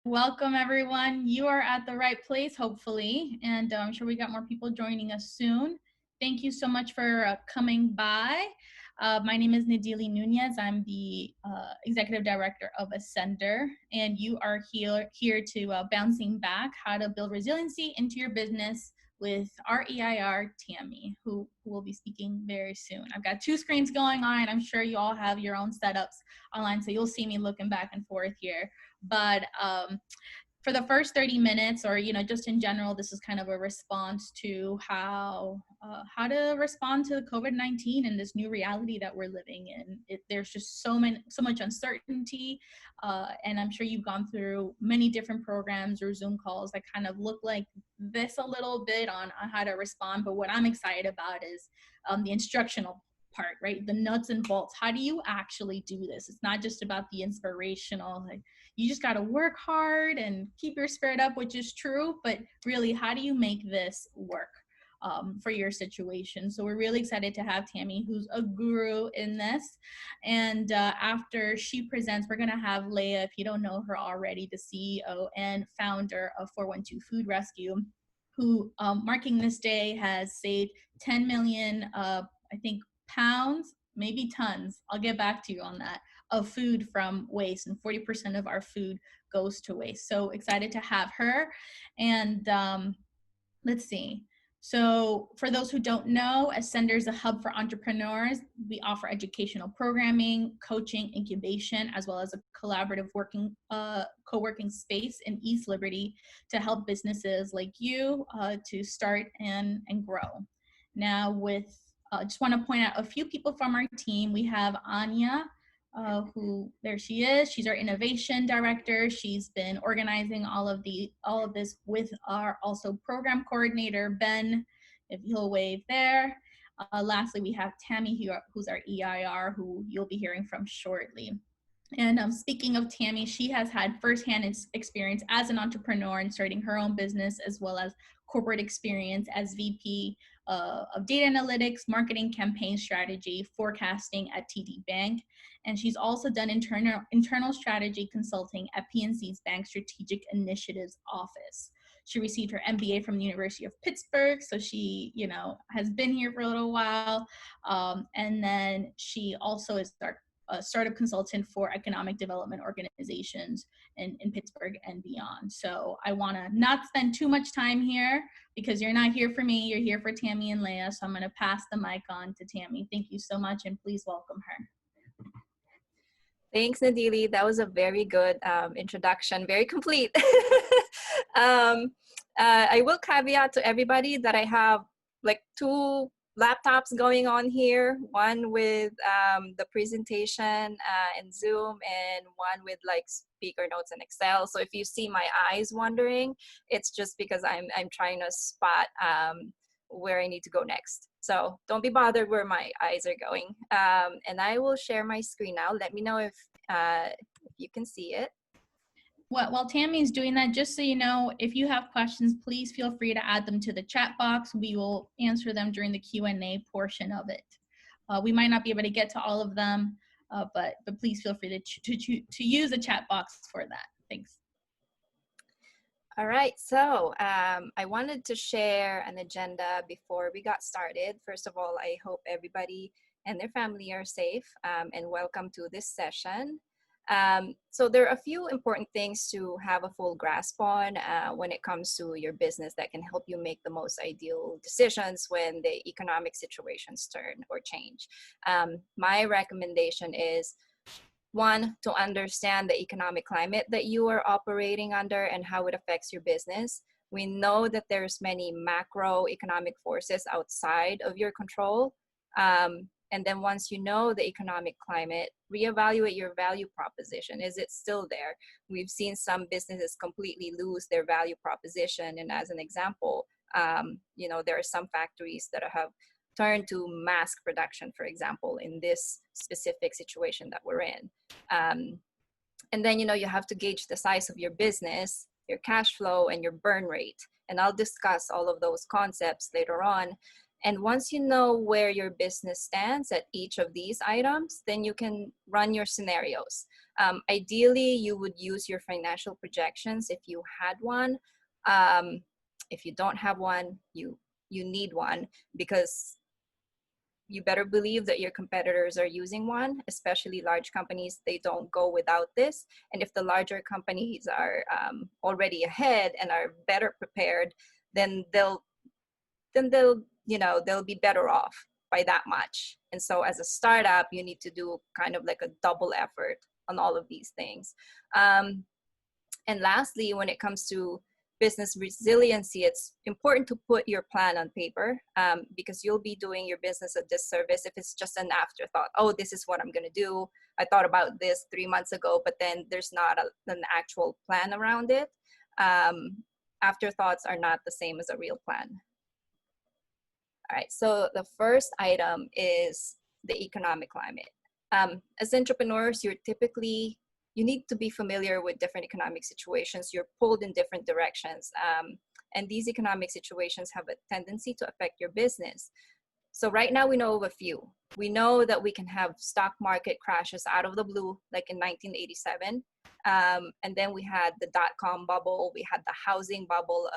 Welcome, everyone. You are at the right place, hopefully, and I'm sure we got more people joining us soon. Thank you so much for coming by. My name is Nadili Nunez. I'm the Executive Director of Ascender, and you are here to bouncing back how to build resiliency into your business with our EIR, Tammy, who will be speaking very soon. I've got two screens going on. I'm sure you all have your own setups online, so you'll see me looking back and forth here. But for the first 30 minutes, or just in general, this is kind of a response to how to respond to the COVID-19 and this new reality that we're living in. There's just so much uncertainty, and I'm sure you've gone through many different programs or Zoom calls that kind of look like this a little bit on how to respond. But what I'm excited about is the instructional part, right? The nuts and bolts. How do you actually do this? It's not just about the inspirational, like you just got to work hard and keep your spirit up, which is true, but really, how do you make this work for your situation? So we're really excited to have Tammy, who's a guru in this. And after she presents, we're going to have Leah, if you don't know her already, the CEO and founder of 412 Food Rescue, who marking this day has saved 10 million, I think, pounds, maybe tons. I'll get back to you on that, of food from waste, and 40% of our food goes to waste. So excited to have her. And let's see. So for those who don't know, Ascender is a hub for entrepreneurs. We offer educational programming, coaching, incubation, as well as a collaborative co-working space in East Liberty to help businesses like you to start and grow. Now just want to point out a few people from our team. We have Anya, who, there she is. She's our innovation director. She's been organizing all of this with our also program coordinator, Ben, if he'll wave there. Lastly, we have Tammy, who's our EIR, who you'll be hearing from shortly. And speaking of Tammy, she has had firsthand experience as an entrepreneur in starting her own business, as well as corporate experience as VP of data analytics, marketing, campaign strategy, forecasting at TD Bank. And she's also done internal strategy consulting at PNC's Bank Strategic Initiatives Office. She received her MBA from the University of Pittsburgh, so she, has been here for a little while. And then she also is a startup consultant for economic development organizations in Pittsburgh and beyond. So I want to not spend too much time here because you're not here for me, you're here for Tammy and Leah. So I'm going to pass the mic on to Tammy. Thank you so much, and please welcome her. Thanks, Nadili. That was a very good introduction, very complete. I will caveat to everybody that I have like two laptops going on here, one with the presentation in Zoom and one with like speaker notes in Excel. So if you see my eyes wandering, it's just because I'm trying to spot where I need to go next. So don't be bothered where my eyes are going. And I will share my screen now. Let me know if you can see it. Well, while Tammy's doing that, just so you know, if you have questions, please feel free to add them to the chat box. We will answer them during the Q&A portion of it. We might not be able to get to all of them, but please feel free to use the chat box for that. Thanks. All right, so I wanted to share an agenda before we got started. First of all, I hope everybody and their family are safe, and welcome to this session. So there are a few important things to have a full grasp on when it comes to your business that can help you make the most ideal decisions when the economic situations turn or change. My recommendation is, one, to understand the economic climate that you are operating under and how it affects your business. We know that there's many macroeconomic forces outside of your control. And then once you know the economic climate, reevaluate your value proposition. Is it still there? We've seen some businesses completely lose their value proposition. And as an example, there are some factories that have turned to mask production, for example, in this specific situation that we're in. And then, you have to gauge the size of your business, your cash flow, and your burn rate. And I'll discuss all of those concepts later on. And once you know where your business stands at each of these items, then you can run your scenarios. Ideally, you would use your financial projections if you had one. If you don't have one, you need one, because you better believe that your competitors are using one, especially large companies. They don't go without this. And if the larger companies are already ahead and are better prepared, then they'll they'll be better off by that much. And so as a startup, you need to do kind of like a double effort on all of these things. And lastly, when it comes to business resiliency, it's important to put your plan on paper, because you'll be doing your business a disservice if it's just an afterthought. Oh, this is what I'm going to do. I thought about this 3 months ago, but then there's not an actual plan around it. Afterthoughts are not the same as a real plan. All right, so the first item is the economic climate. As entrepreneurs, you need to be familiar with different economic situations. You're pulled in different directions. And these economic situations have a tendency to affect your business. So right now we know of a few. We know that we can have stock market crashes out of the blue, like in 1987. And then we had the dot-com bubble. We had the housing bubble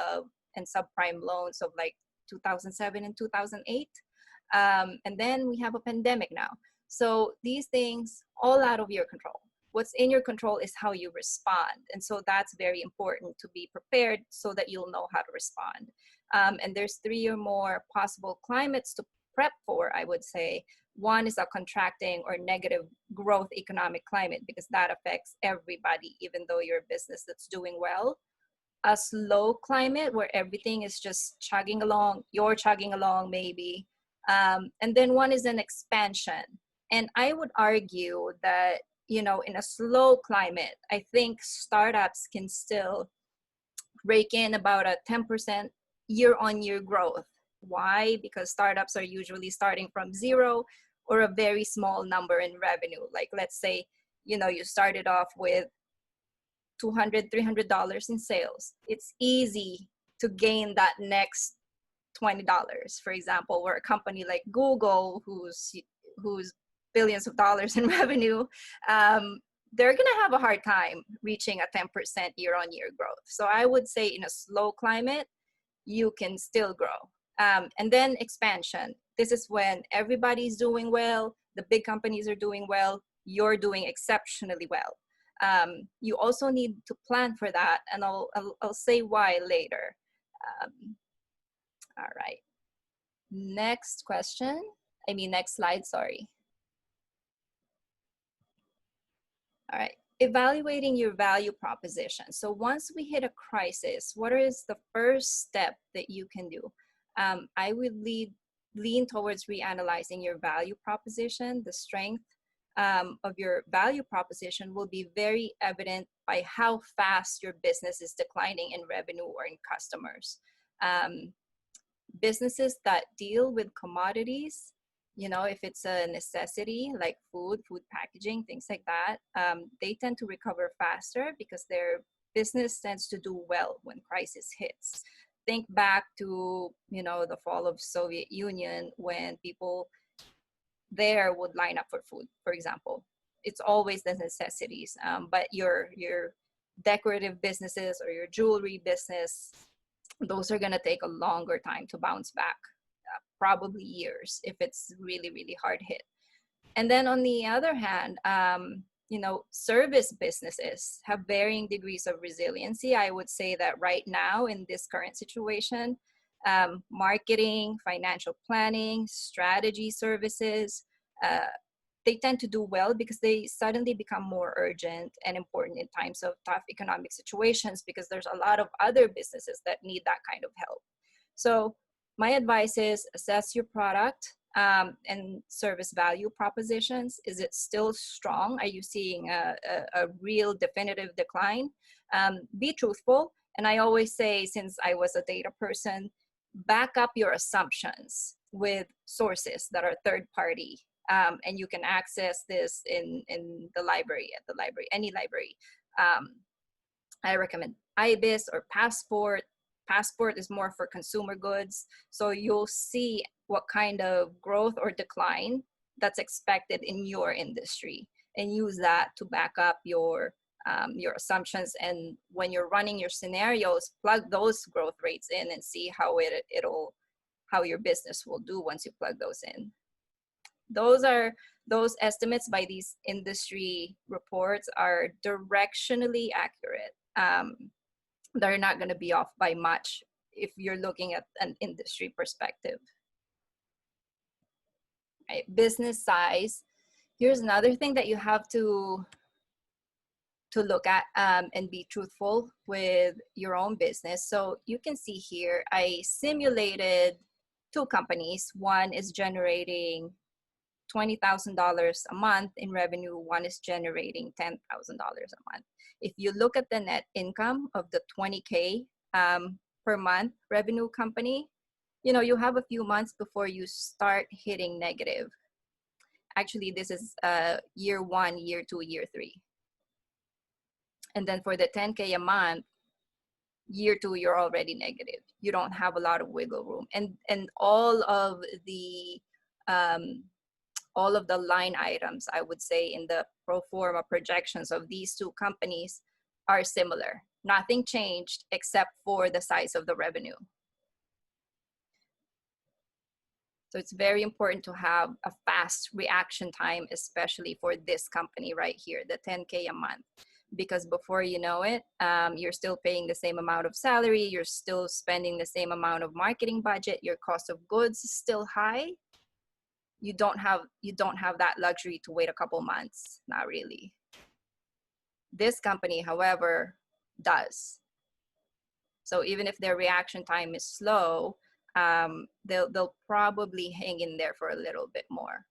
and subprime loans of like 2007 and 2008. And then we have a pandemic now. So these things all out of your control. What's in your control is how you respond. And so that's very important, to be prepared so that you'll know how to respond. And there's 3 or more possible climates to prep for, I would say. One is a contracting or negative growth economic climate, because that affects everybody, even though you're a business that's doing well. A slow climate where everything is just chugging along, you're chugging along maybe. And then one is an expansion. And I would argue that, in a slow climate, I think startups can still rake in about a 10% year-on-year growth. Why? Because startups are usually starting from zero or a very small number in revenue. Like, let's say, you started off with $200, $300 in sales. It's easy to gain that next $20, for example, where a company like Google, who's billions of dollars in revenue, they're going to have a hard time reaching a 10% year-on-year growth. So I would say in a slow climate, you can still grow. And then expansion. This is when everybody's doing well, the big companies are doing well, you're doing exceptionally well. You also need to plan for that, and I'll say why later. All right. Next slide, sorry. All right, evaluating your value proposition. So once we hit a crisis, what is the first step that you can do? I would lean towards reanalyzing your value proposition. The strength of your value proposition will be very evident by how fast your business is declining in revenue or in customers. Businesses that deal with commodities, if it's a necessity like food packaging, things like that, they tend to recover faster because their business tends to do well when crisis hits. Think back to, the fall of Soviet Union, when people there would line up for food, for example. It's always the necessities, but your decorative businesses or your jewelry business, those are going to take a longer time to bounce back, probably years if it's really, really hard hit. And then on the other hand, service businesses have varying degrees of resiliency. I would say that right now in this current situation, marketing, financial planning, strategy services, they tend to do well because they suddenly become more urgent and important in times of tough economic situations, because there's a lot of other businesses that need that kind of help. So my advice is assess your product and service value propositions. Is it still strong? Are you seeing a real definitive decline? Be truthful. And I always say, since I was a data person, back up your assumptions with sources that are third party. And you can access this in the library, any library. I recommend IBIS or Passport, Passport is more for consumer goods. So you'll see what kind of growth or decline that's expected in your industry, and use that to back up your assumptions. And when you're running your scenarios, plug those growth rates in and see how how your business will do once you plug those in. Those estimates by these industry reports are directionally accurate. They're not going to be off by much if you're looking at an industry perspective. Right? Business size. Here's another thing that you have to look at and be truthful with your own business. So you can see here, I simulated 2 companies. One is generating $20,000 a month in revenue. One is generating $10,000 a month. If you look at the net income of the 20K per month revenue company, you have a few months before you start hitting negative. Actually, this is year 1, year 2, year 3. And then for the 10K a month, year 2, you're already negative. You don't have a lot of wiggle room. And all of the line items, I would say, in the pro forma projections of these 2 companies are similar. Nothing changed except for the size of the revenue. So it's very important to have a fast reaction time, especially for this company right here, the 10K a month. Because before you know it, you're still paying the same amount of salary, you're still spending the same amount of marketing budget, your cost of goods is still high. You don't have that luxury to wait a couple months. Not really. This company, however, does. So even if their reaction time is slow, they'll probably hang in there for a little bit more.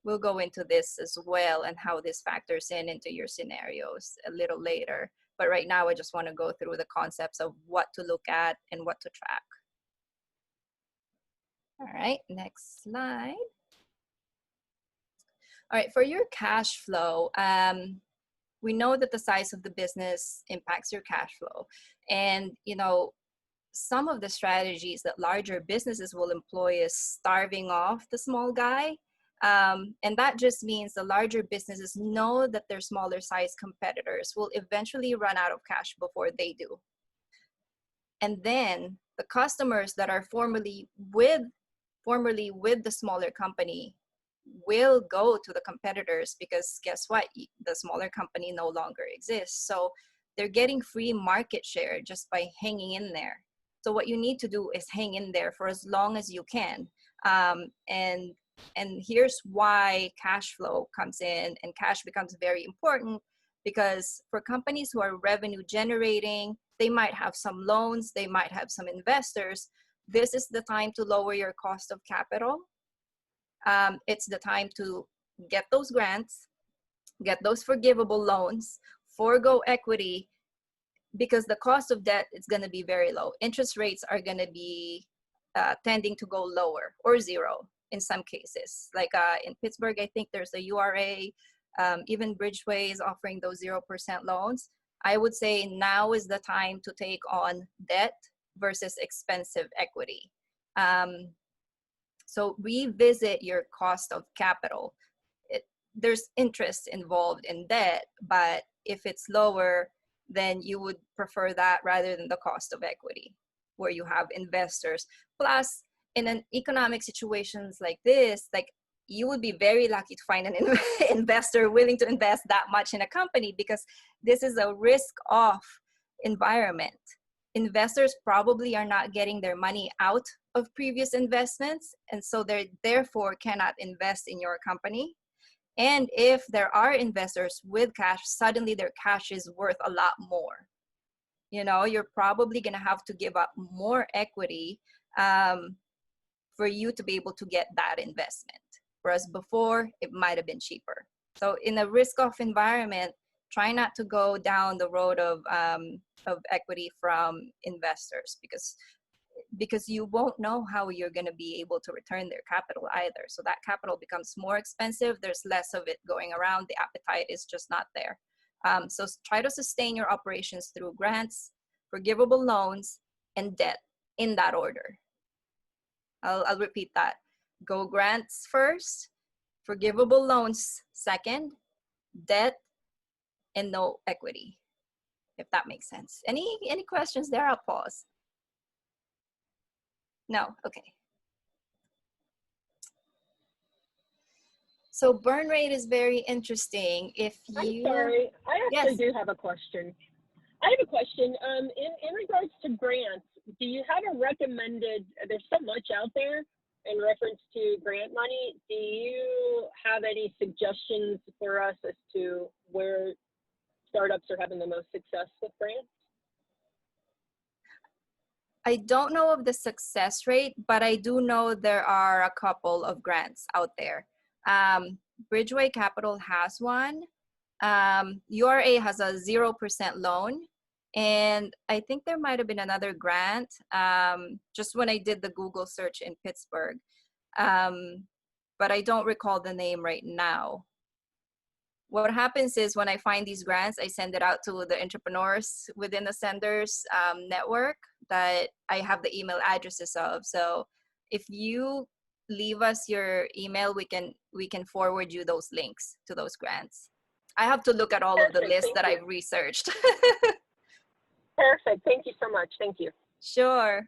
We'll go into this as well and how this factors into your scenarios a little later. But right now, I just want to go through the concepts of what to look at and what to track. All right, next slide. All right, for your cash flow, we know that the size of the business impacts your cash flow. And, some of the strategies that larger businesses will employ is starving off the small guy. And that just means the larger businesses know that their smaller size competitors will eventually run out of cash before they do. And then the customers that are formerly with the smaller company will go to the competitors, because guess what? The smaller company no longer exists. So they're getting free market share just by hanging in there. So what you need to do is hang in there for as long as you can. And here's why cash flow comes in, and cash becomes very important, because for companies who are revenue generating, they might have some loans, they might have some investors. This is the time to lower your cost of capital. It's the time to get those grants, get those forgivable loans, forego equity, because the cost of debt is going to be very low. Interest rates are going to be tending to go lower or zero in some cases. Like in Pittsburgh, I think there's a URA, even Bridgeway is offering those 0% loans. I would say now is the time to take on debt versus expensive equity. So revisit your cost of capital. There's interest involved in debt, but if it's lower, then you would prefer that rather than the cost of equity, where you have investors. Plus, in an economic situations like this, like, you would be very lucky to find an investor willing to invest that much in a company, because this is a risk-off environment. Investors probably are not getting their money out of previous investments, and so they therefore cannot invest in your company. And if there are investors with cash, suddenly their cash is worth a lot more. You're probably going to have to give up more equity for you to be able to get that investment. Whereas before, it might have been cheaper. So in a risk-off environment, try not to go down the road of equity from investors, because you won't know how you're going to be able to return their capital either. So that capital becomes more expensive. There's less of it going around. The appetite is just not there. So try to sustain your operations through grants, forgivable loans, and debt in that order. I'll repeat that. Go grants first, forgivable loans second, debt, and no equity, if that makes sense. Any questions there? I'll pause. No? Okay. So burn rate is very interesting. If you... I'm sorry, I actually Yes. do have a question. I have a question. In regards to grants, do you have a recommended, there's so much out there in reference to grant money. Do you have any suggestions for us as to where startups are having the most success with grants? I don't know of the success rate, but I do know there are a couple of grants out there. Bridgeway Capital has one. URA has a 0% loan. And I think there might have been another grant just when I did the Google search in Pittsburgh. But I don't recall the name right now. What happens is when I find these grants, I send it out to the entrepreneurs within the Senders network that I have the email addresses of. So if you leave us your email, we can forward you those links to those grants. I have to look at all of the lists that I've researched. Perfect. Thank you so much. Thank you. Sure.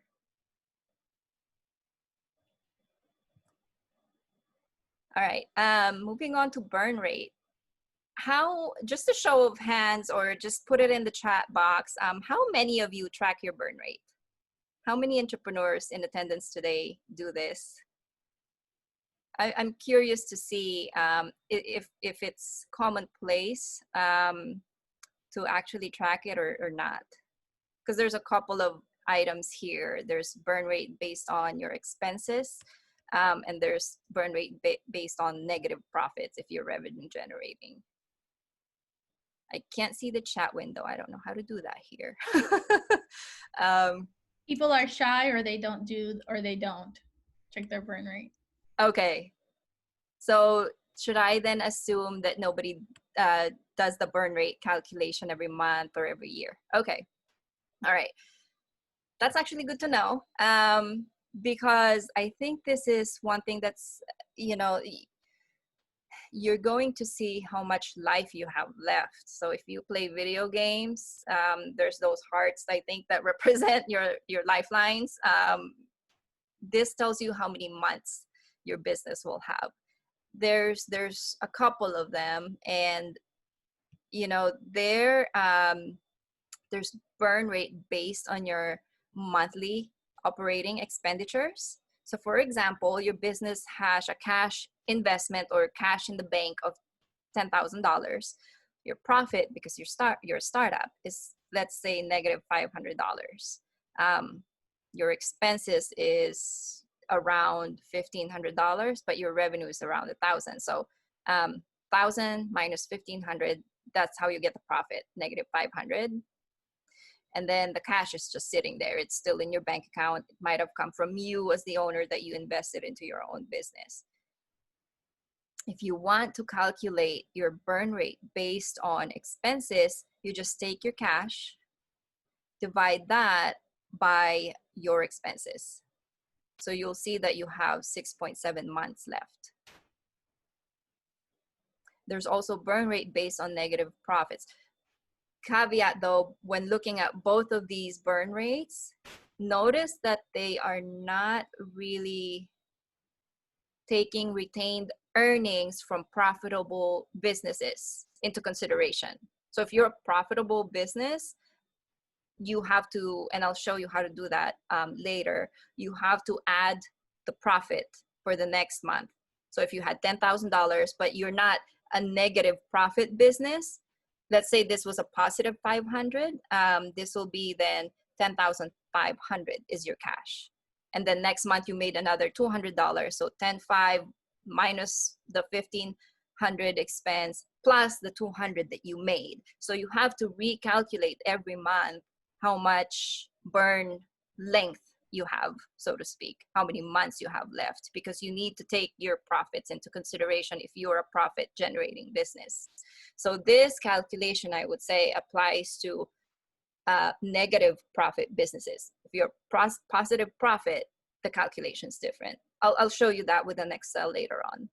All right. Moving on to burn rate. How, just a show of hands or just put it in the chat box, how many of you track your burn rate? How many entrepreneurs in attendance today do this? I'm curious to see if it's commonplace to actually track it or not. Because there's a couple of items here. There's burn rate based on your expenses, and there's burn rate based on negative profits if you're revenue generating. I can't see the chat window. I don't know how to do that here. People are shy or they don't check their burn rate. Okay. So should I then assume that nobody does the burn rate calculation every month or every year? Okay. All right. That's actually good to know, because I think this is one thing that's, you're going to see how much life you have left. So if you play video games, there's those hearts, I think, that represent your lifelines. This tells you how many months your business will have. There's a couple of them, and there's burn rate based on your monthly operating expenditures. So for example, your business has a cash investment or cash in the bank of $10,000. Your profit, because your startup, is, let's say, negative $500. Your expenses is around $1,500, but your revenue is around $1,000. So 1,000 minus 1,500, that's how you get the profit, negative 500. And then the cash is just sitting there. It's still in your bank account. It might have come from you as the owner that you invested into your own business. If you want to calculate your burn rate based on expenses, you just take your cash, divide that by your expenses. So you'll see that you have 6.7 months left. There's also burn rate based on negative profits. Caveat though, when looking at both of these burn rates, notice that they are not really taking retained earnings from profitable businesses into consideration. So if you're a profitable business, you have to, and I'll show you how to do that later, you have to add the profit for the next month. So if you had $10,000, but you're not a negative profit business, let's say this was a positive 500, this will be then 10,500 is your cash. And then next month you made another $200. So 10,500 minus the 1,500 expense plus the 200 that you made. So you have to recalculate every month how much burn length you have, so to speak, how many months you have left, because you need to take your profits into consideration if you're a profit generating business. So this calculation, I would say, applies to negative profit businesses. If you're positive profit, the calculation is different. I'll show you that with an Excel later on.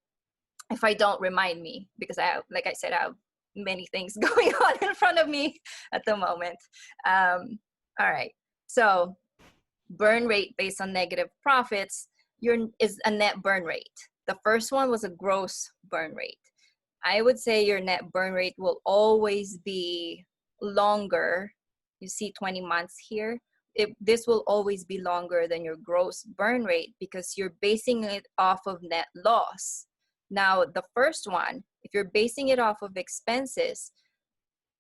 If I don't, remind me, because I have, like I said, I have many things going on in front of me at the moment. All right, so burn rate based on negative profits is a net burn rate. The first one was a gross burn rate. I would say your net burn rate will always be longer. You see 20 months here. This will always be longer than your gross burn rate because you're basing it off of net loss. Now, the first one, if you're basing it off of expenses,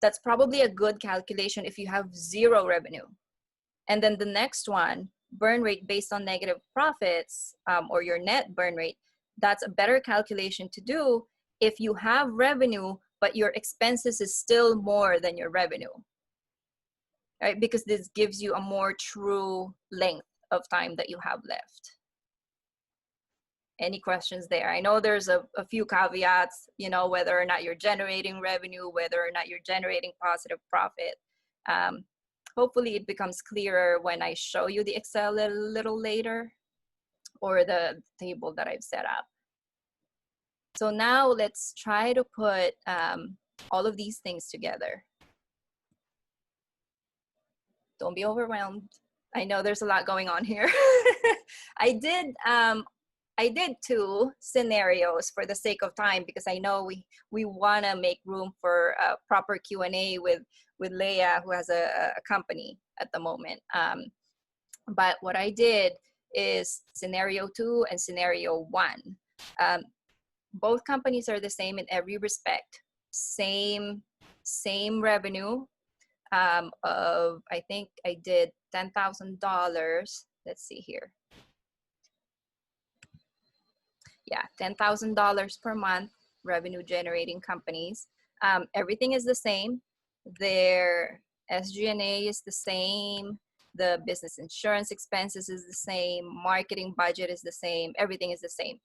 that's probably a good calculation if you have zero revenue. And then the next one, burn rate based on negative profits, or your net burn rate, that's a better calculation to do if you have revenue, but your expenses is still more than your revenue, right? Because this gives you a more true length of time that you have left. Any questions there? I know there's a few caveats, you know, whether or not you're generating revenue, whether or not you're generating positive profit. Hopefully it becomes clearer when I show you the Excel a little later, or the table that I've set up. So now let's try to put all of these things together. Don't be overwhelmed. I know there's a lot going on here. I did 2 scenarios for the sake of time, because I know we want to make room for a proper Q&A with Leah, who has a company at the moment. But what I did is scenario 2 and scenario 1. Both companies are the same in every respect. Same revenue of, I think I did $10,000. Let's see here. Yeah, $10,000 per month revenue generating companies. Everything is the same. Their SG&A is the same. The business insurance expenses is the same. Marketing budget is the same. Everything is the same,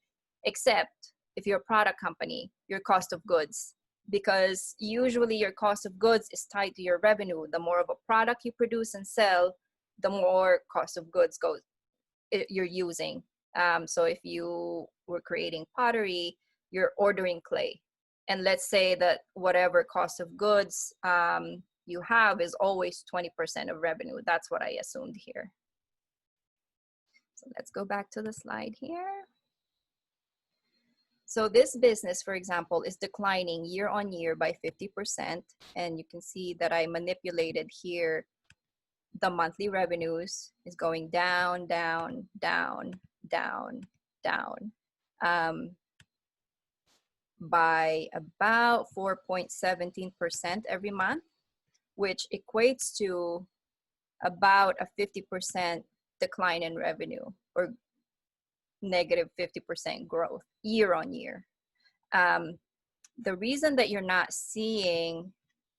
except if you're a product company, your cost of goods, because usually your cost of goods is tied to your revenue. The more of a product you produce and sell, the more cost of goods you're using. So if you were creating pottery, you're ordering clay. And let's say that whatever cost of goods you have is always 20% of revenue. That's what I assumed here. So let's go back to the slide here. So this business, for example, is declining year on year by 50%. And you can see that I manipulated here. The monthly revenues is going down, down, down, down, down, by about 4.17% every month, which equates to about a 50% decline in revenue, or negative 50% growth year on year. The reason that you're not seeing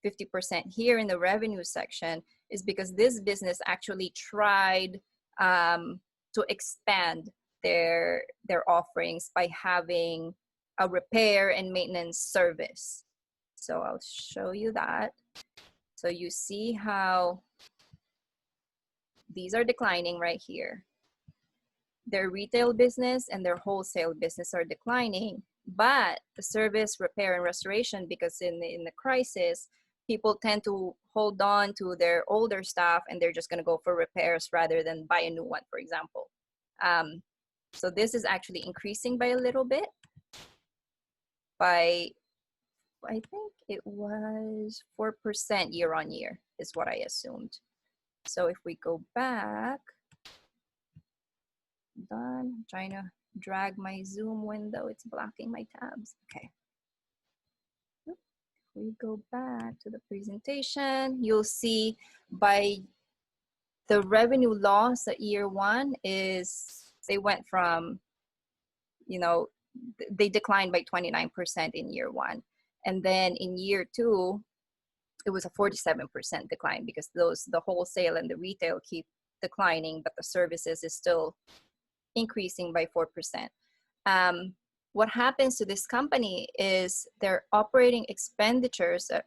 50% here in the revenue section is because this business actually tried to expand their offerings by having a repair and maintenance service. So I'll show you that. So you see how these are declining right here. Their retail business and their wholesale business are declining, but the service, repair, and restoration, because in the crisis, people tend to hold on to their older stuff and they're just going to go for repairs rather than buy a new one, for example. So this is actually increasing by a little bit. By, I think it was 4% year on year is what I assumed. So if we go back, done. I'm trying to drag my Zoom window. It's blocking my tabs. Okay. If we go back to the presentation, you'll see by the revenue loss at year 1 is they went from, you know, they declined by 29% in year 1. And then in year 2, it was a 47% decline, because the wholesale and the retail keep declining, but the services is still increasing by 4%. What happens to this company is their operating expenditures at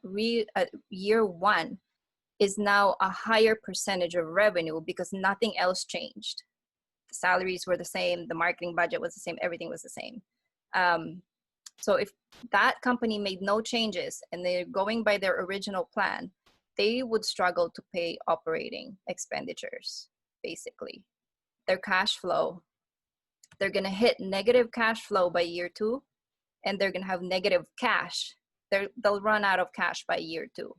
year 1 is now a higher percentage of revenue because nothing else changed. The salaries were the same, the marketing budget was the same, everything was the same. So if that company made no changes and they're going by their original plan, they would struggle to pay operating expenditures, basically. Their cash flow, they're going to hit negative cash flow by year 2, and they're going to have negative cash. They'll run out of cash by year 2.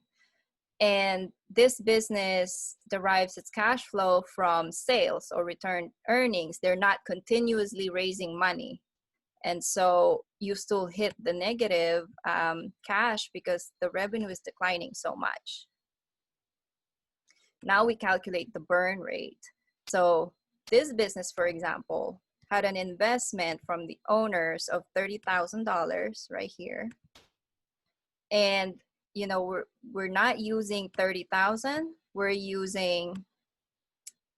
And this business derives its cash flow from sales or return earnings. They're not continuously raising money. And so you still hit the negative cash because the revenue is declining so much. Now we calculate the burn rate. So this business, for example, had an investment from the owners of $30,000 right here. And you know, we're not using 30,000, we're using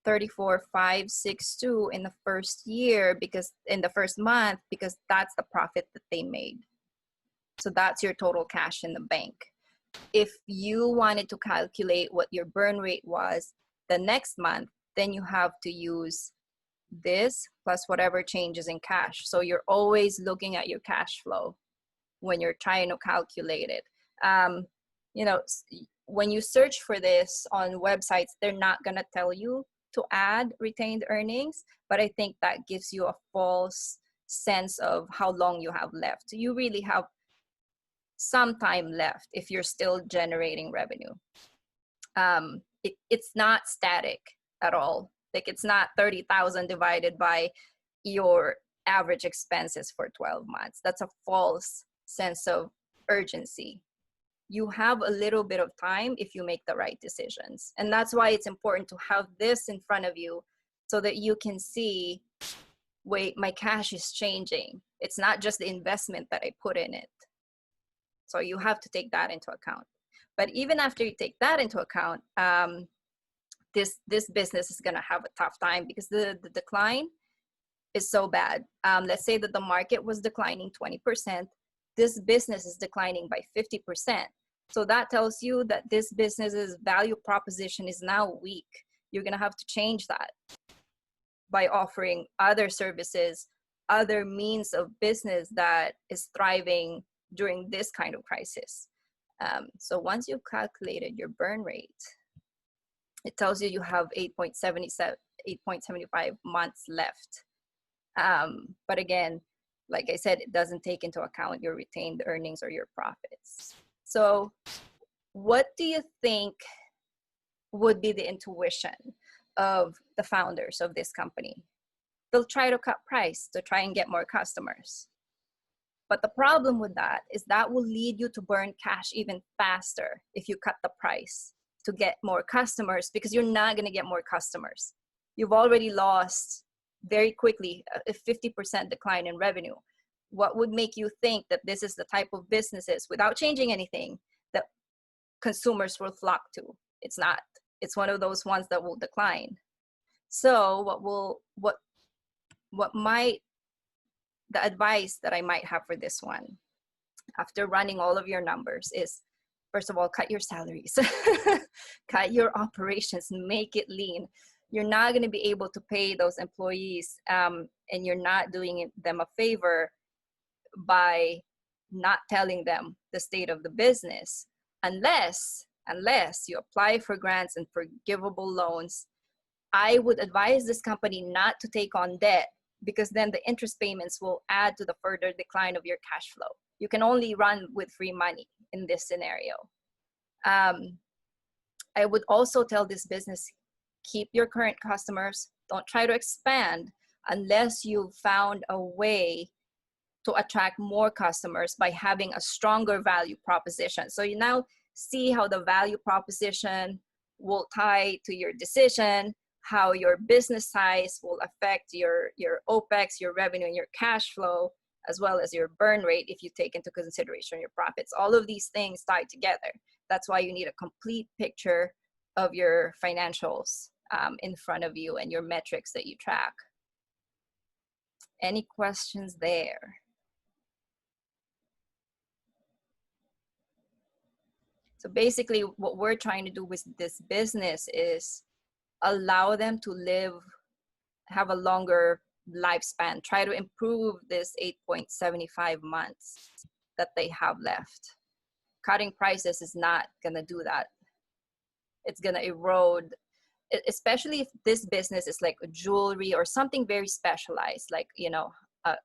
34,562 in the first year, because in the first month, because that's the profit that they made. So that's your total cash in the bank. If you wanted to calculate what your burn rate was the next month, then you have to use this plus whatever changes in cash. So you're always looking at your cash flow when you're trying to calculate it. You know, when you search for this on websites, they're not going to tell you to add retained earnings, but I think that gives you a false sense of how long you have left. You really have some time left if you're still generating revenue. It's not static at all. Like, it's not 30,000 divided by your average expenses for 12 months. That's a false sense of urgency. You have a little bit of time if you make the right decisions. And that's why it's important to have this in front of you so that you can see, wait, my cash is changing. It's not just the investment that I put in it. So you have to take that into account. But even after you take that into account, this business is gonna have a tough time because the decline is so bad. Let's say that the market was declining 20%. This business is declining by 50%. So that tells you that this business's value proposition is now weak. You're going to have to change that by offering other services, other means of business that is thriving during this kind of crisis. So once you've calculated your burn rate, it tells you have 8.75 months left. But again, like I said, it doesn't take into account your retained earnings or your profits. So what do you think would be the intuition of the founders of this company? They'll try to cut price to try and get more customers. But the problem with that is that will lead you to burn cash even faster if you cut the price to get more customers, because you're not going to get more customers. You've already lost very quickly a 50% decline in revenue. What would make you think that this is the type of businesses, without changing anything, that consumers will flock to? It's not. It's one of those ones that will decline. So the advice that I might have for this one, after running all of your numbers, is, first of all, cut your salaries, cut your operations, make it lean. You're not going to be able to pay those employees, and you're not doing them a favor by not telling them the state of the business, unless you apply for grants and forgivable loans. I would advise this company not to take on debt, because then the interest payments will add to the further decline of your cash flow. You can only run with free money in this scenario. I would also tell this business, keep your current customers. Don't try to expand unless you've found a way to attract more customers by having a stronger value proposition. So you now see how the value proposition will tie to your decision, how your business size will affect your OPEX, your revenue, and your cash flow, as well as your burn rate if you take into consideration your profits. All of these things tie together. That's why you need a complete picture of your financials in front of you and your metrics that you track. Any questions there? So basically what we're trying to do with this business is allow them to have a longer lifespan, try to improve this 8.75 months that they have left. Cutting prices is not gonna do that. It's gonna erode, especially if this business is like jewelry or something very specialized, like,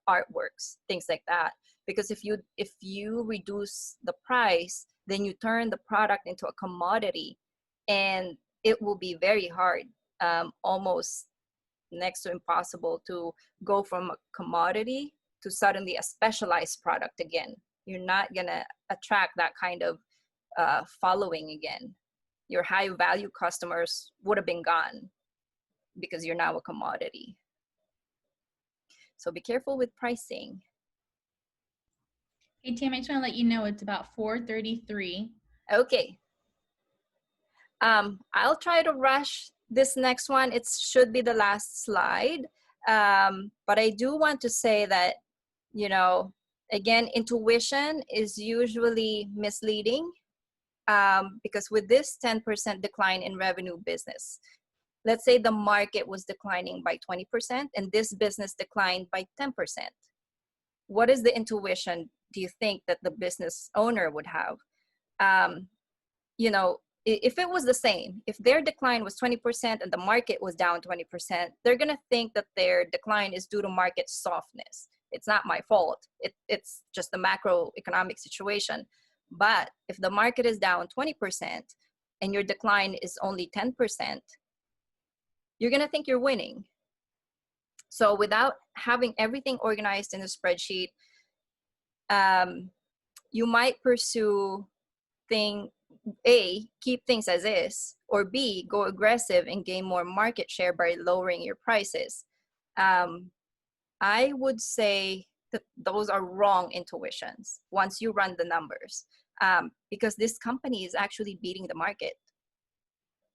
artworks, things like that. Because if you reduce the price, then you turn the product into a commodity, and it will be very hard, almost next to impossible, to go from a commodity to suddenly a specialized product again. You're not gonna attract that kind of following again. Your high value customers would have been gone because you're now a commodity. So be careful with pricing. Hey, Tammy, I just want to let you know it's about 4:33. Okay. I'll try to rush this next one. It should be the last slide. But I do want to say that, again, intuition is usually misleading, because with this 10% decline in revenue business, let's say the market was declining by 20% and this business declined by 10%. What is the intuition do you think that the business owner would have? If it was the same, if their decline was 20% and the market was down 20%, they're going to think that their decline is due to market softness. It's not my fault. It's just the macroeconomic situation. But if the market is down 20% and your decline is only 10%, you're going to think you're winning. So without having everything organized in a spreadsheet, you might pursue keep things as is, or B, go aggressive and gain more market share by lowering your prices. I would say that those are wrong intuitions once you run the numbers, because this company is actually beating the market.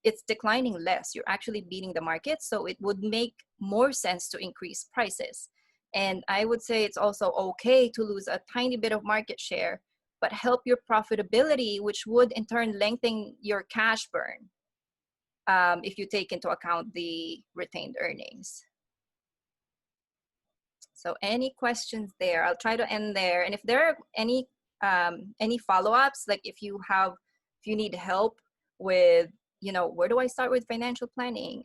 It's declining less. You're actually beating the market, so it would make more sense to increase prices. And I would say it's also okay to lose a tiny bit of market share, but help your profitability, which would in turn lengthen your cash burn, if you take into account the retained earnings. So any questions there? I'll try to end there. And if there are any follow-ups, like if you need help with, where do I start with financial planning,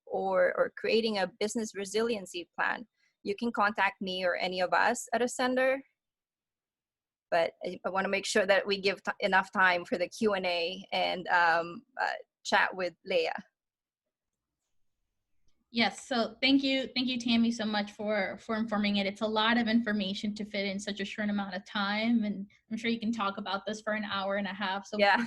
or creating a business resiliency plan, you can contact me or any of us at Ascender. But I want to make sure that we give enough time for the Q&A and chat with Leah. Yes, so thank you, Tammy, so much for informing it. It's a lot of information to fit in such a short amount of time, and I'm sure you can talk about this for an hour and a half. So yeah.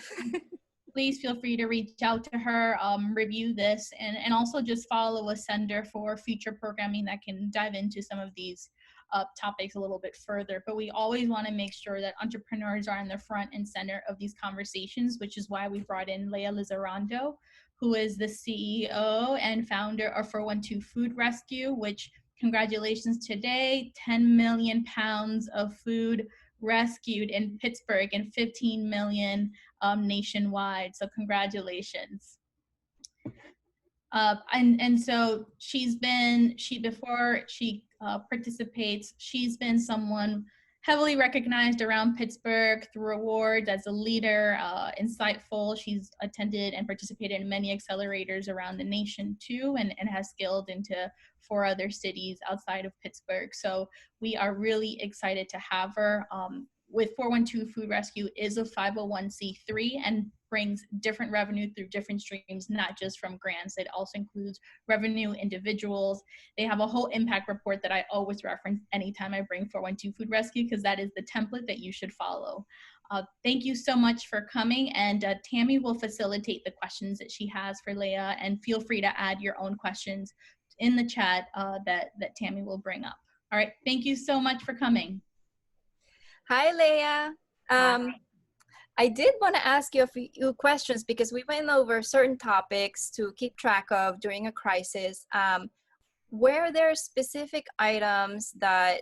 Please feel free to reach out to her, review this, and also just follow Ascender for future programming that can dive into some of these topics a little bit further. But we always want to make sure that entrepreneurs are in the front and center of these conversations, which is why we brought in Leah Lizarondo, who is the CEO and founder of 412 Food Rescue, which, congratulations today, 10 million pounds of food rescued in Pittsburgh and 15 million nationwide. So congratulations. And so before she participates, she's been someone heavily recognized around Pittsburgh through awards as a leader, insightful. She's attended and participated in many accelerators around the nation too, and has scaled into 4 other cities outside of Pittsburgh. So we are really excited to have her. With 412 Food Rescue is a 501c3 and brings different revenue through different streams, not just from grants. It also includes revenue, individuals. They have a whole impact report that I always reference anytime I bring 412 Food Rescue, because that is the template that you should follow. Thank you so much for coming, and Tammy will facilitate the questions that she has for Leah, and feel free to add your own questions in the chat that Tammy will bring up. All right, thank you so much for coming. Hi, Leah. I did want to ask you a few questions because we went over certain topics to keep track of during a crisis. Were there specific items that,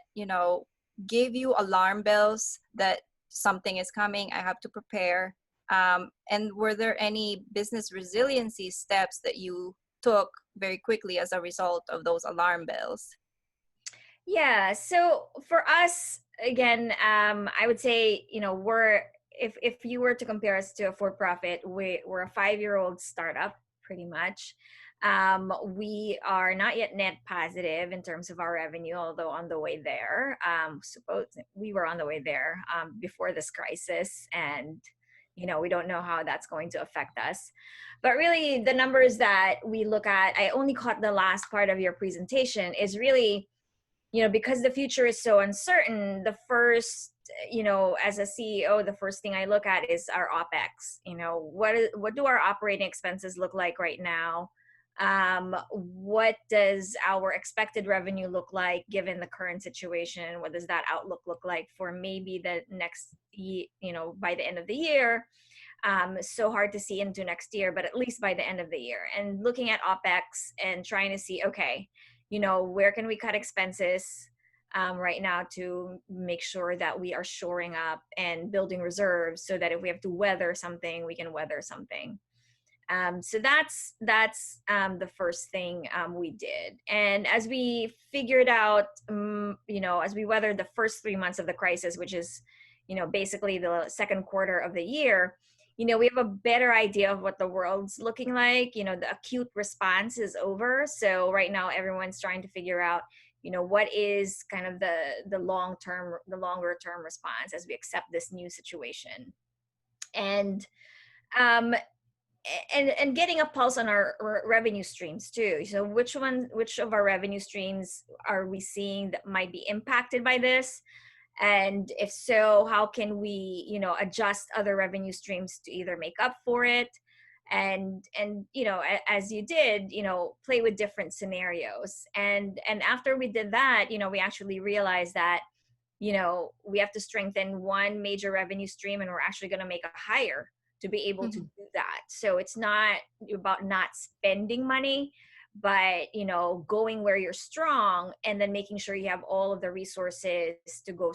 gave you alarm bells that something is coming, I have to prepare? And were there any business resiliency steps that you took very quickly as a result of those alarm bells? Yeah. So for us, again, I would say, we're, if you were to compare us to a for-profit, we're a 5-year-old startup, pretty much. We are not yet net positive in terms of our revenue, although on the way there. Suppose we were on the way there before this crisis, and we don't know how that's going to affect us. But really, the numbers that we look at, I only caught the last part of your presentation, is really, because the future is so uncertain, the first, as a CEO, the first thing I look at is our OpEx. What do our operating expenses look like right now? What does our expected revenue look like given the current situation? What does that outlook look like for maybe the next, by the end of the year? So hard to see into next year, but at least by the end of the year. And looking at OpEx and trying to see, okay, where can we cut expenses right now to make sure that we are shoring up and building reserves so that if we have to weather something, we can weather something. So that's the first thing we did. And as we figured out, as we weathered the first 3 months of the crisis, which is, basically the second quarter of the year, we have a better idea of what the world's looking like. The acute response is over. So right now, everyone's trying to figure out, what is kind of the longer term response as we accept this new situation. And and getting a pulse on our revenue streams too. So which of our revenue streams are we seeing that might be impacted by this? And if so, how can we, adjust other revenue streams to either make up for it? And as you did, play with different scenarios. And after we did that, we actually realized that, we have to strengthen one major revenue stream, and we're actually going to make a hire to be able to do that. So it's not about not spending money, but going where you're strong, and then making sure you have all of the resources to go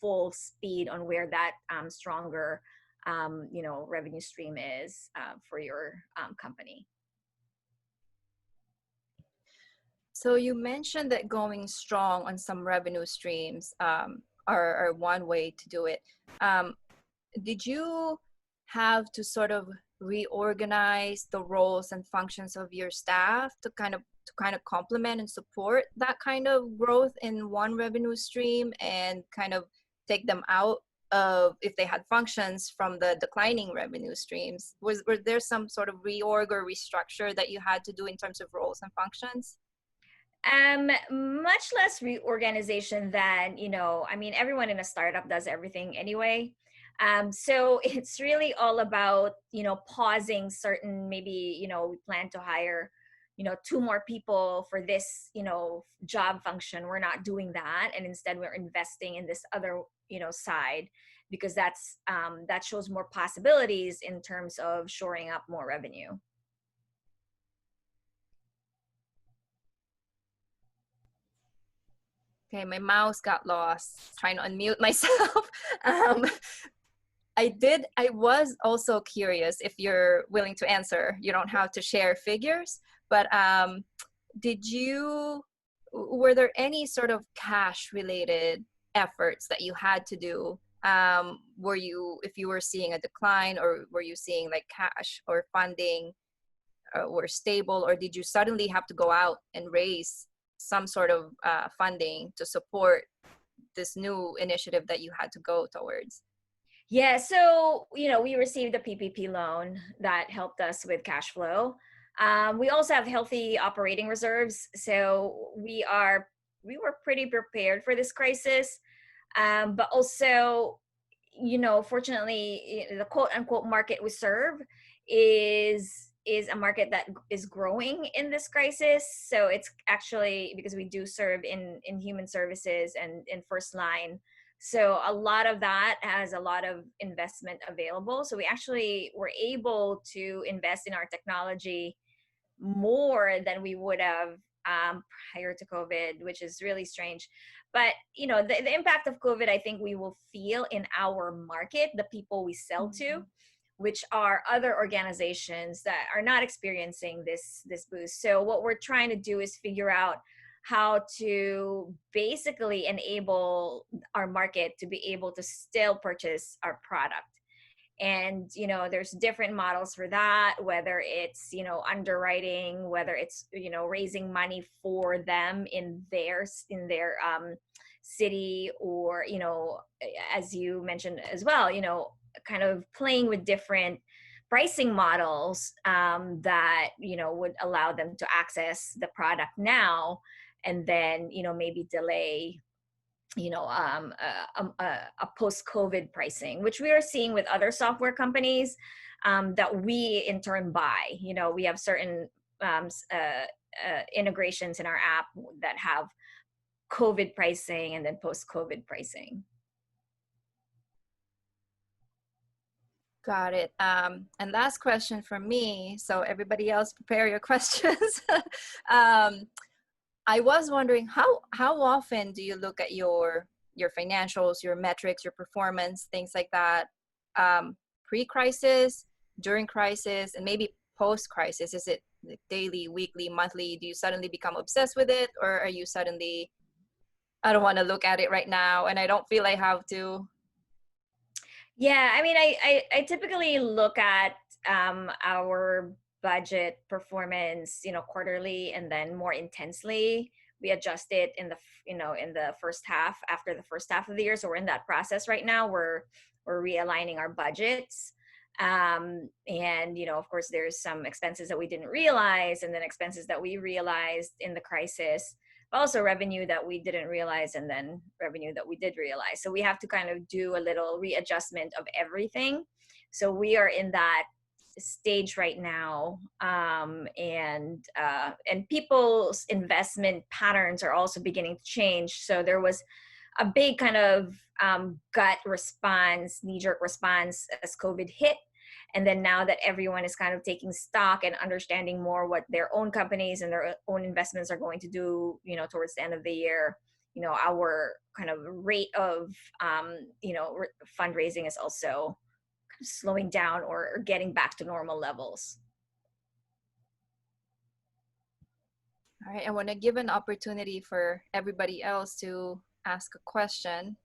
full speed on where that stronger revenue stream is for your company. So you mentioned that going strong on some revenue streams are one way to do it. Did you have to sort of reorganize the roles and functions of your staff to kind of complement and support that kind of growth in one revenue stream, and kind of take them out of, if they had functions, from the declining revenue streams? Were there some sort of reorg or restructure that you had to do in terms of roles and functions? Much less reorganization than, everyone in a startup does everything anyway. So it's really all about, pausing certain, maybe, we plan to hire, 2 more people for this, job function. We're not doing that. And instead we're investing in this other, side, because that's, that shows more possibilities in terms of shoring up more revenue. Okay, my mouse got lost trying to unmute myself. I was also curious, if you're willing to answer, you don't have to share figures, but were there any sort of cash related efforts that you had to do? If you were seeing a decline, or were you seeing like cash or funding were stable, or did you suddenly have to go out and raise some sort of funding to support this new initiative that you had to go towards? Yeah, so, we received a PPP loan that helped us with cash flow. We also have healthy operating reserves. So we were pretty prepared for this crisis. But also, fortunately, the quote unquote market we serve is a market that is growing in this crisis. So it's actually, because we do serve in human services and in first line. So a lot of that has a lot of investment available. So we actually were able to invest in our technology more than we would have prior to COVID, which is really strange. But, you know, the impact of COVID, I think we will feel in our market, the people we sell to, which are other organizations that are not experiencing this boost. So what we're trying to do is figure out how to basically enable our market to be able to still purchase our product. And, you know, there's different models for that, whether it's, you know, underwriting, whether it's, you know, raising money for them in their city, or, you know, as you mentioned as well, you know, kind of playing with different pricing models that, you know, would allow them to access the product now, and then, you know, maybe delay, you know, a post-COVID pricing, which we are seeing with other software companies that we in turn buy. You know, we have certain integrations in our app that have COVID pricing and then post-COVID pricing. Got it. And last question from me. So everybody else prepare your questions. I was wondering how often do you look at your financials, your metrics, your performance, things like that, pre-crisis, during crisis, and maybe post-crisis? Is it daily, weekly, monthly? Do you suddenly become obsessed with it, or are you suddenly, I don't want to look at it right now and I don't feel I have to? Yeah, I mean, I typically look at our budget performance, you know, quarterly, and then more intensely we adjust it in the, you know, in the first half, after the first half of the year. So we're in that process right now. We're realigning our budgets. And, you know, of course, there's some expenses that we didn't realize, and then expenses that we realized in the crisis, but also revenue that we didn't realize, and then revenue that we did realize. So we have to kind of do a little readjustment of everything. So we are in that stage right now, and people's investment patterns are also beginning to change. So there was a big kind of gut response, knee-jerk response as COVID hit. And then now that everyone is kind of taking stock and understanding more what their own companies and their own investments are going to do, you know, towards the end of the year, you know, our kind of rate of, you know, fundraising is also kind of slowing down or getting back to normal levels. All right, I want to give an opportunity for everybody else to ask a question.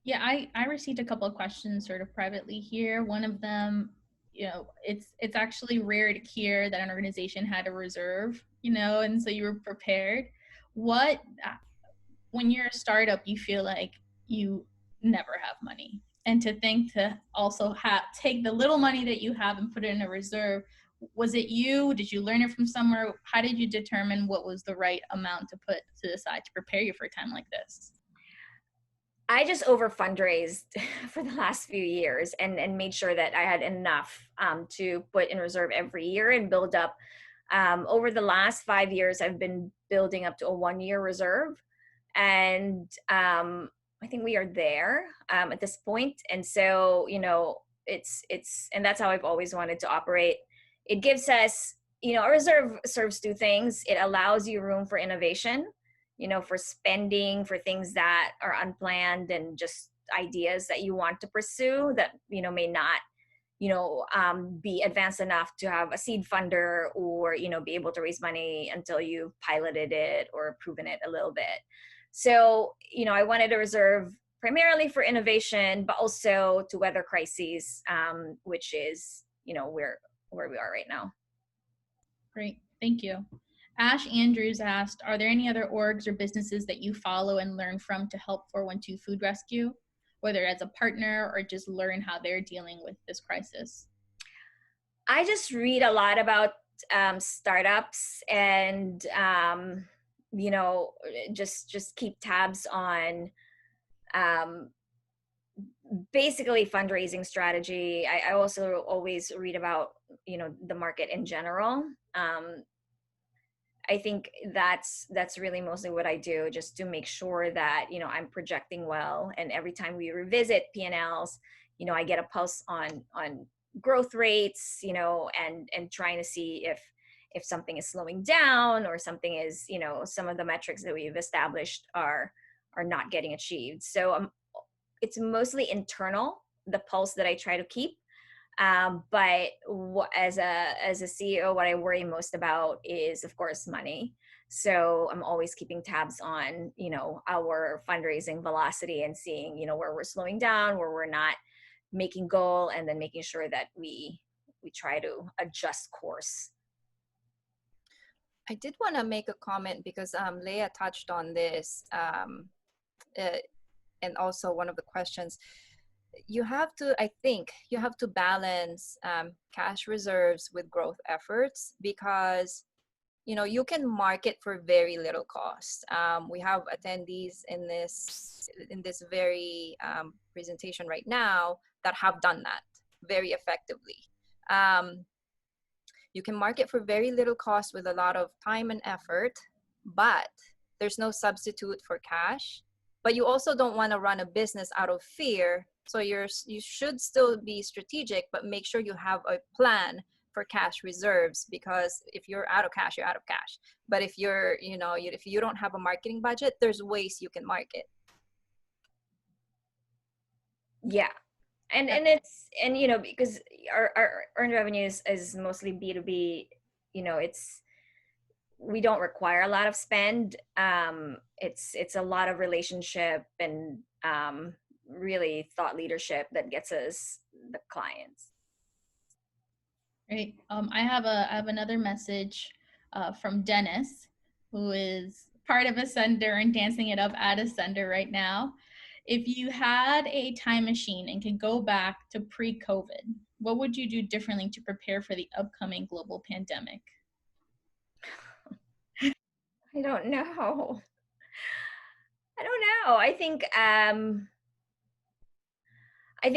Yeah, I received a couple of questions sort of privately here. One of them, you know, it's actually rare to hear that an organization had a reserve, you know, and so you were prepared. What, when you're a startup, you feel like you never have money, and to think to also take the little money that you have and put it in a reserve. Was it you? Did you learn it from somewhere? How did you determine what was the right amount to put to the side to prepare you for a time like this? I just over fundraised for the last few years and made sure that I had enough to put in reserve every year and build up. Over the last 5 years, I've been building up to a 1-year reserve. And I think we are there at this point. And so, you know, and that's how I've always wanted to operate. It gives us, you know, a reserve serves two things. It allows you room for innovation, you know, for spending, for things that are unplanned and just ideas that you want to pursue that, you know, may not, you know, be advanced enough to have a seed funder, or, you know, be able to raise money until you've piloted it or proven it a little bit. So, you know, I wanted to reserve primarily for innovation, but also to weather crises, which is, you know, where we are right now. Great, thank you. Ash Andrews asked, are there any other orgs or businesses that you follow and learn from to help 412 Food Rescue, whether as a partner or just learn how they're dealing with this crisis? I just read a lot about startups, and you know, just keep tabs on basically fundraising strategy. I also always read about, you know, the market in general. I think that's really mostly what I do, just to make sure that, you know, I'm projecting well. And every time we revisit P&Ls, you know, I get a pulse on growth rates, you know, and trying to see if something is slowing down or something is, some of the metrics that we've established are not getting achieved. So it's mostly internal, the pulse that I try to keep. But as a CEO, what I worry most about is, of course, money. So I'm always keeping tabs on, our fundraising velocity and seeing, where we're slowing down, where we're not making goal, and then making sure that we try to adjust course. I did want to make a comment because Leah touched on this, and also one of the questions. I think you have to balance cash reserves with growth efforts, because you can market for very little cost. We have attendees in this very presentation right now that have done that very effectively. You can market for very little cost with a lot of time and effort, but there's no substitute for cash. But you also don't want to run a business out of fear. So you should still be strategic, but make sure you have a plan for cash reserves, because if you're out of cash, you're out of cash. But if if you don't have a marketing budget, there's ways you can market. Yeah. And because our earned revenues is mostly B2B, we don't require a lot of spend. It's a lot of relationship and really thought leadership that gets us the clients. Great. I have another message from Dennis, who is part of Ascender and dancing it up at Ascender right now. If you had a time machine and could go back to pre-COVID, what would you do differently to prepare for the upcoming global pandemic? I don't know. I think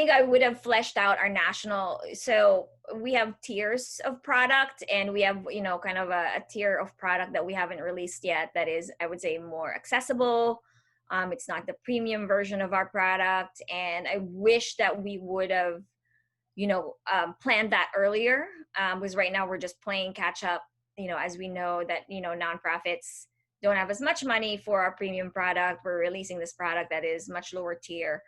I would have fleshed out our national. So we have tiers of product, and we have, kind of a tier of product that we haven't released yet that is, I would say, more accessible. It's not the premium version of our product. And I wish that we would have, planned that earlier, because right now we're just playing catch up, as we know that, nonprofits don't have as much money for our premium product. We're releasing this product that is much lower tier,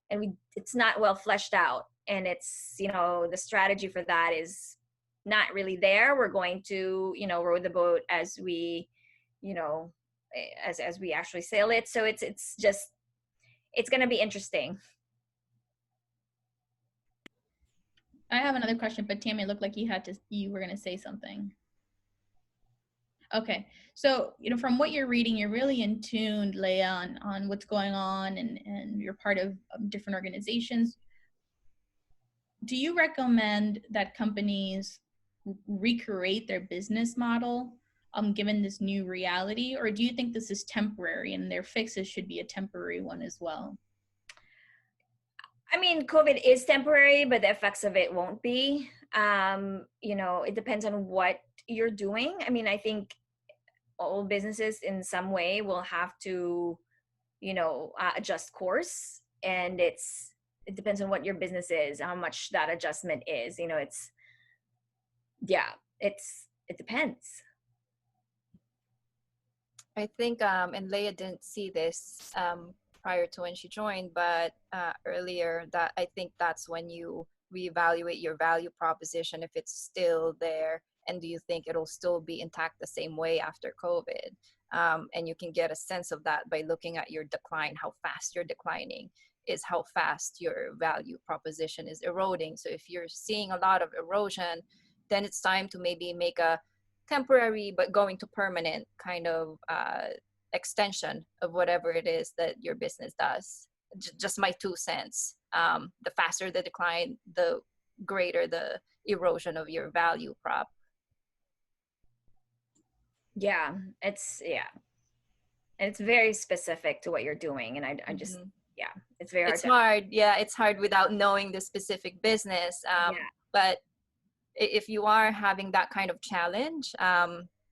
and it's not well fleshed out, and it's, the strategy for that is not really there. We're going to, row the boat as we, as we actually sail it. So it's going to be interesting. I have another question, but Tammy, it looked like you were going to say something. Okay, so from what you're reading, you're really in tune, Leah, on what's going on, and you're part of different organizations. Do you recommend that companies recreate their business model given this new reality, or do you think this is temporary and their fixes should be a temporary one as well? I mean, COVID is temporary, but the effects of it won't be. It depends on what you're doing. I mean, I think all businesses in some way will have to, adjust course, and it depends on what your business is, how much that adjustment is. It depends. I think, and Leah didn't see this prior to when she joined, but earlier, that I think that's when you reevaluate your value proposition, if it's still there, and do you think it'll still be intact the same way after COVID? And you can get a sense of that by looking at your decline, how fast you're declining is how fast your value proposition is eroding. So if you're seeing a lot of erosion, then it's time to maybe make a temporary but going to permanent kind of extension of whatever it is that your business does. Just my 2 cents. The faster the decline, the greater the erosion of your value prop. Yeah, it's very specific to what you're doing, and I just it's very hard. It's hard. Yeah, it's hard without knowing the specific business. But if you are having that kind of challenge,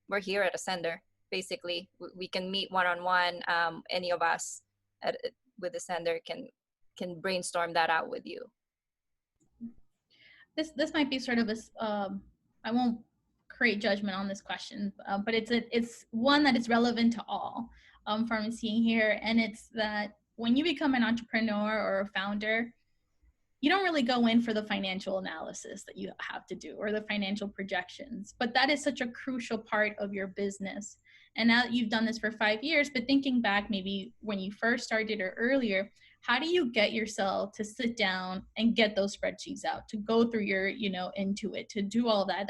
we're here at Ascender. Basically, we can meet one-on-one. Any of us with Ascender can brainstorm that out with you. This might be sort of a I won't create judgment on this question, but it's one that is relevant to all from seeing here. And it's that when you become an entrepreneur or a founder, you don't really go in for the financial analysis that you have to do or the financial projections, but that is such a crucial part of your business. And now that you've done this for 5 years, but thinking back maybe when you first started or earlier, how do you get yourself to sit down and get those spreadsheets out, to go through your, Intuit, to do all that?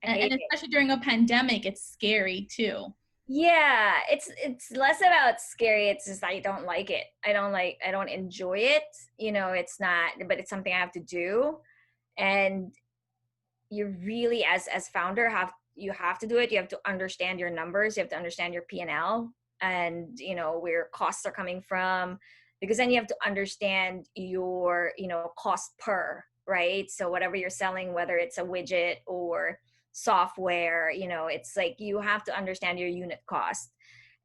And especially during a pandemic, it's scary too. Yeah, it's less about scary. It's just I don't like it. I don't enjoy it. It's not, but it's something I have to do. And you really, as founder, you have to do it. You have to understand your numbers. You have to understand your P&L and where costs are coming from, because then you have to understand your cost per, right? So whatever you're selling, whether it's a widget or software, it's like you have to understand your unit cost.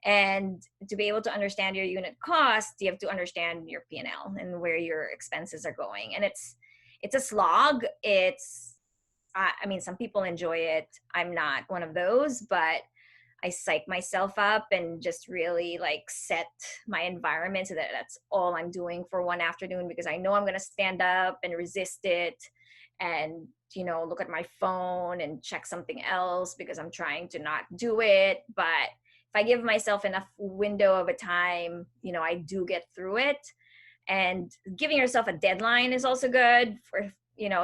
And to be able to understand your unit cost, you have to understand your P&L and where your expenses are going. And it's a slog. I mean, some people enjoy it. I'm not one of those, but I psych myself up and just really set my environment so that that's all I'm doing for one afternoon, because I know I'm going to stand up and resist it and look at my phone and check something else because I'm trying to not do it. But if I give myself enough window of a time, I do get through it. And giving yourself a deadline is also good for,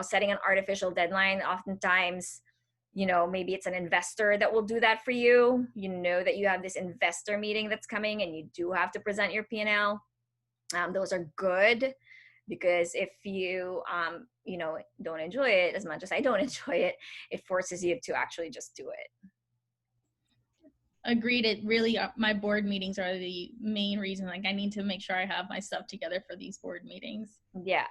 setting an artificial deadline. Oftentimes, maybe it's an investor that will do that for you. That you have this investor meeting that's coming and you do have to present your P&L. Those are good, because if you, don't enjoy it as much as I don't enjoy it, it forces you to actually just do it. Agreed. It really, my board meetings are the main reason. I need to make sure I have my stuff together for these board meetings. Yeah.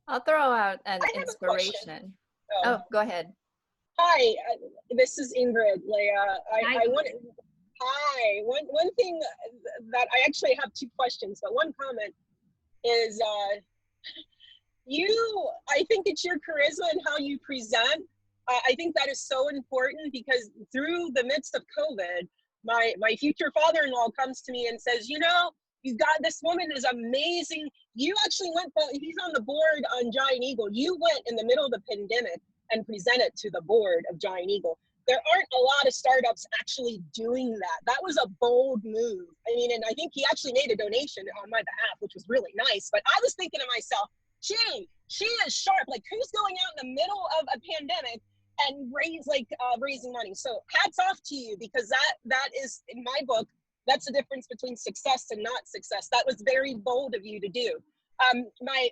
I'll throw out an inspiration. Oh, go ahead. Hi, this is Ingrid, Leah. I want. Hi. One thing that I actually have two questions, but one comment is I think it's your charisma and how you present. I think that is so important, because through the midst of COVID, my future father-in-law comes to me and says, you've got this woman is amazing. You actually he's on the board on Giant Eagle. You went in the middle of the pandemic and presented to the board of Giant Eagle. There aren't a lot of startups actually doing that. That was a bold move. I mean, and I think he actually made a donation on my behalf, which was really nice. But I was thinking to myself, she is sharp. Who's going out in the middle of a pandemic and raising money? So hats off to you, because that is, in my book, that's the difference between success and not success. That was very bold of you to do. My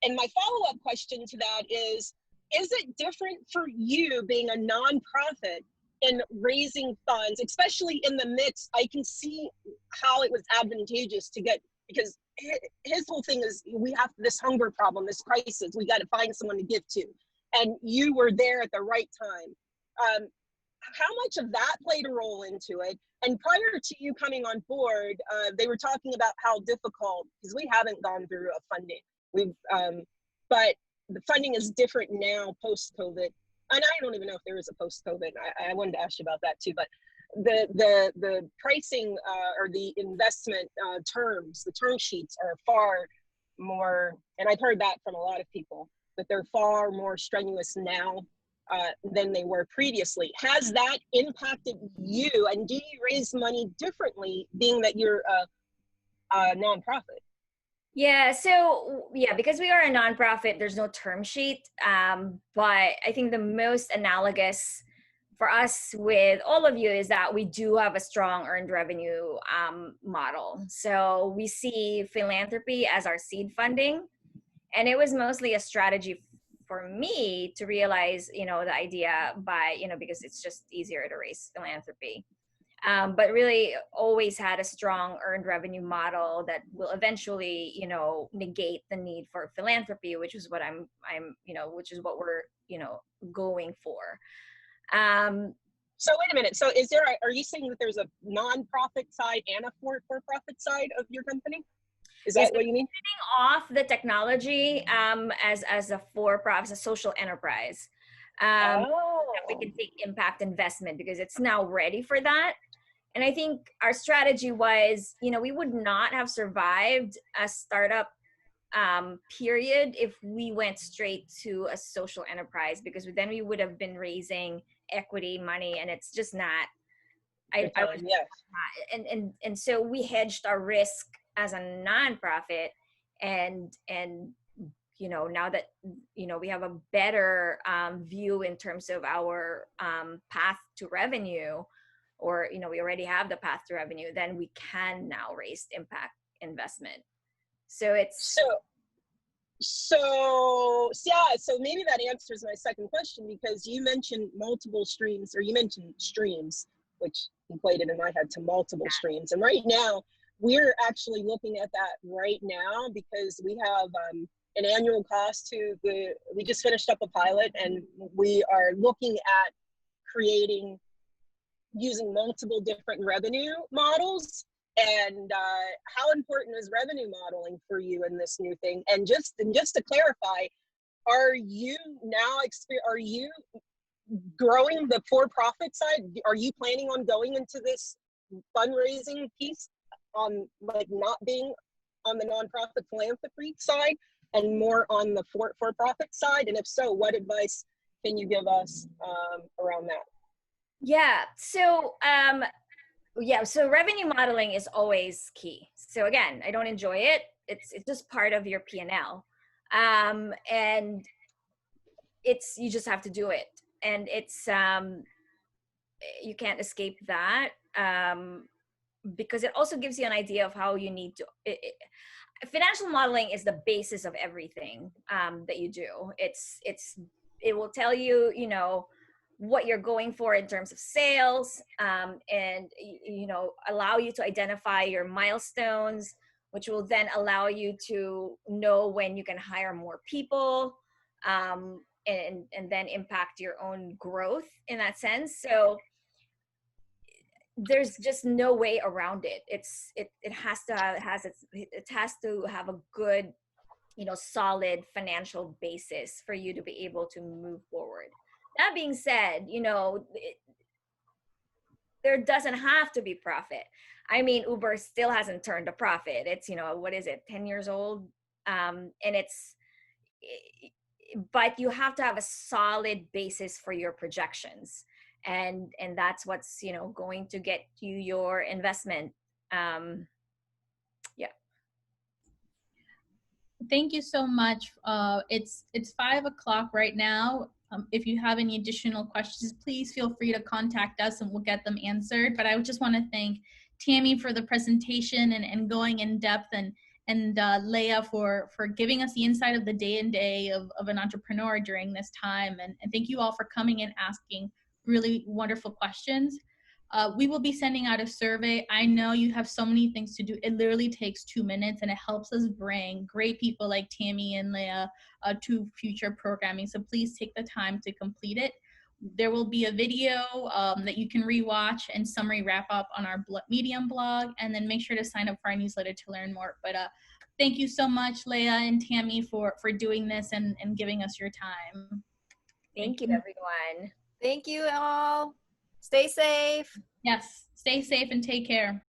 follow-up question to that is it different for you being a nonprofit in raising funds, especially in the midst? I can see how it was advantageous to get, because his whole thing is, we have this hunger problem, this crisis, we got to find someone to give to. And you were there at the right time. How much of that played a role into it? And prior to you coming on board, they were talking about how difficult, because we haven't gone through a funding. But the funding is different now post-COVID. And I don't even know if there is a post-COVID. I wanted to ask you about that too. But the pricing or the investment terms, the term sheets are far more, and I've heard that from a lot of people, that they're far more strenuous now than they were previously. Has that impacted you? And do you raise money differently, being that you're a nonprofit? Yeah, so because we are a nonprofit, there's no term sheet. But I think the most analogous for us with all of you is that we do have a strong earned revenue model. So we see philanthropy as our seed funding. And it was mostly a strategy for me to realize, the idea by, because it's just easier to raise philanthropy. But really always had a strong earned revenue model that will eventually, negate the need for philanthropy, which is what which is what we're, going for. So wait a minute. So are you saying that there's a nonprofit side and a for-profit side of your company? Is that what you mean? Off the technology as a for-profit, a social enterprise. that we Oh, can take impact investment because it's now ready for that. And I think our strategy was, we would not have survived a startup period if we went straight to a social enterprise, because then we would have been raising equity money, and it's just not. the I was time, yes. not, and so we hedged our risk as a nonprofit, and now that we have a better view in terms of our path to revenue, or we already have the path to revenue, then we can now raise impact investment. So it's So, so maybe that answers my second question, because you mentioned multiple streams, or you mentioned streams, which equated in my head to multiple streams. And right now, we're actually looking at that right now, because we have an annual cost we just finished up a pilot, and we are looking at creating, using multiple different revenue models. And how important is revenue modeling for you in this new thing? And just to clarify, are you growing the for-profit side? Are you planning on going into this fundraising piece on, like, not being on the nonprofit philanthropy side and more on the for-profit side? And if so, what advice can you give us around that? Yeah. So revenue modeling is always key. So again, I don't enjoy it. It's just part of your P&L. And you just have to do it. And it's you can't escape that, because it also gives you an idea of how you need to. Financial modeling is the basis of everything that you do. It will tell you, what you're going for in terms of sales, and allow you to identify your milestones, which will then allow you to know when you can hire more people, and then impact your own growth in that sense. So there's just no way around it. It has to have a good, solid financial basis for you to be able to move forward. That being said, there doesn't have to be profit. I mean, Uber still hasn't turned a profit. It's, what is it, 10 years old? But you have to have a solid basis for your projections. And that's what's, going to get you your investment. Yeah. Thank you so much. It's 5 o'clock right now. If you have any additional questions, please feel free to contact us and we'll get them answered. But I just want to thank Tammy for the presentation and going in depth, and Leah for giving us the insight of the day of an entrepreneur during this time. And thank you all for coming and asking really wonderful questions. We will be sending out a survey. I know you have so many things to do. It literally takes 2 minutes, and it helps us bring great people like Tammy and Leah to future programming. So please take the time to complete it. There will be a video that you can rewatch and summary wrap up on our Medium blog, and then make sure to sign up for our newsletter to learn more. But thank you so much, Leah and Tammy, for doing this and giving us your time. Thank you, everyone. Thank you all. Stay safe. Yes, stay safe and take care.